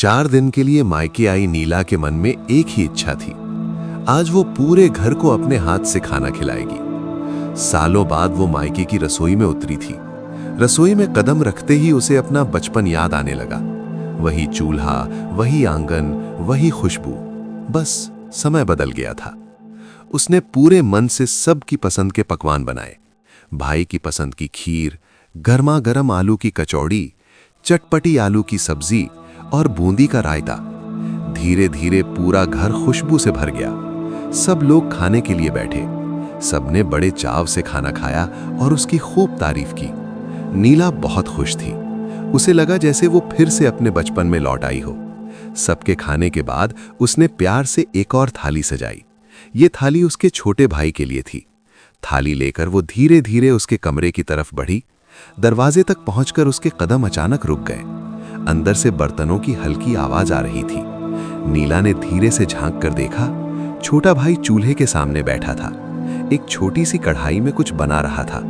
4 दिन के लिए मायके आई नीला के मन में एक ही इच्छा थी। आज वो पूरे घर को अपने हाथ से खाना खिलाएगी। सालों बाद वो मायके की रसोई में उतरी थी। रसोई में कदम रखते ही उसे अपना बचपन याद आने लगा। वही चूल्हा, वही आंगन, वही खुशबू। बस समय बदल गया था। उसने पूरे मन से सबकी पसंद के पकवान बनाए। भाई की पसंद की खीर, गर्मा गर्म आलू की कचौड़ी, चटपटी आलू की सब्जी और बूंदी का रायता। धीरे धीरे पूरा घर खुशबू से भर गया। सब लोग खाने के लिए बैठे। सबने बड़े चाव से खाना खाया और उसकी खूब तारीफ की। नीला बहुत खुश थी। उसे लगा जैसे वो फिर से अपने बचपन में लौट आई हो। सबके खाने के बाद उसने प्यार से एक और थाली सजाई। ये थाली उसके छोटे भाई के लिए थी। थाली लेकर वो धीरे धीरे उसके कमरे की तरफ बढ़ी। दरवाजे तक पहुंचकर उसके कदम अचानक रुक गए। अंदर से बर्तनों की हल्की आवाज आ रही थी। नीला ने धीरे से झांक कर देखा। छोटा भाई चूल्हे के सामने बैठा था। एक छोटी सी कढ़ाई में कुछ बना रहा था।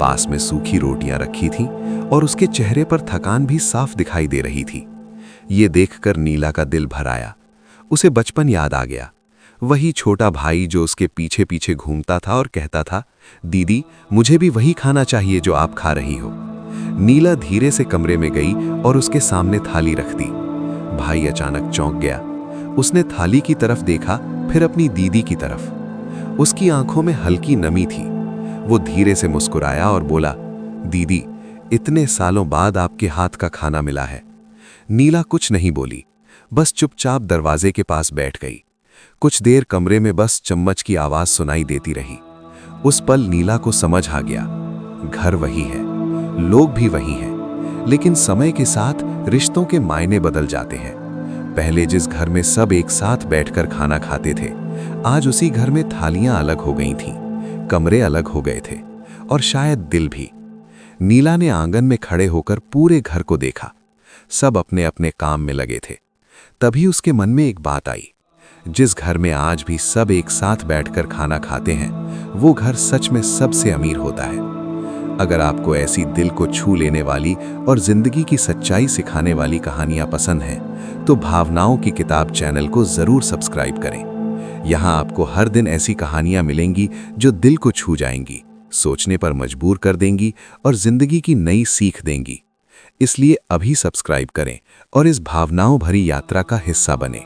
पास में सूखी रोटियां रखी थीं और उसके चेहरे पर थकान भी साफ दिखाई दे रही थी। ये देखकर नीला का दिल भर आया। उसे बचपन याद आ गया। वही छोटा भाई जो उसके पीछे पीछे घूमता था और कहता था, दीदी मुझे भी वही खाना चाहिए जो आप खा रही हो। नीला धीरे से कमरे में गई और उसके सामने थाली रख दी। भाई अचानक चौंक गया। उसने थाली की तरफ देखा, फिर अपनी दीदी की तरफ। उसकी आंखों में हल्की नमी थी। वो धीरे से मुस्कुराया और बोला, दीदी इतने सालों बाद आपके हाथ का खाना मिला है। नीला कुछ नहीं बोली, बस चुपचाप दरवाजे के पास बैठ गई। कुछ देर कमरे में बस चम्मच की आवाज सुनाई देती रही। उस पल नीला को समझ आ गया, घर वही है, लोग भी वही हैं, लेकिन समय के साथ रिश्तों के मायने बदल जाते हैं। पहले जिस घर में सब एक साथ बैठकर खाना खाते थे, आज उसी घर में थालियां अलग हो गई थीं, कमरे अलग हो गए थे और शायद दिल भी। नीला ने आंगन में खड़े होकर पूरे घर को देखा। सब अपने अपने काम में लगे थे। तभी उसके मन में एक बात आई, जिस घर में आज भी सब एक साथ बैठकर खाना खाते हैं, वो घर सच में सबसे अमीर होता है। अगर आपको ऐसी दिल को छू लेने वाली और जिंदगी की सच्चाई सिखाने वाली कहानियां पसंद हैं, तो भावनाओं की किताब चैनल को जरूर सब्सक्राइब करें। यहाँ आपको हर दिन ऐसी कहानियां मिलेंगी जो दिल को छू जाएंगी, सोचने पर मजबूर कर देंगी और जिंदगी की नई सीख देंगी। इसलिए अभी सब्सक्राइब करें और इस भावनाओं भरी यात्रा का हिस्सा बनें।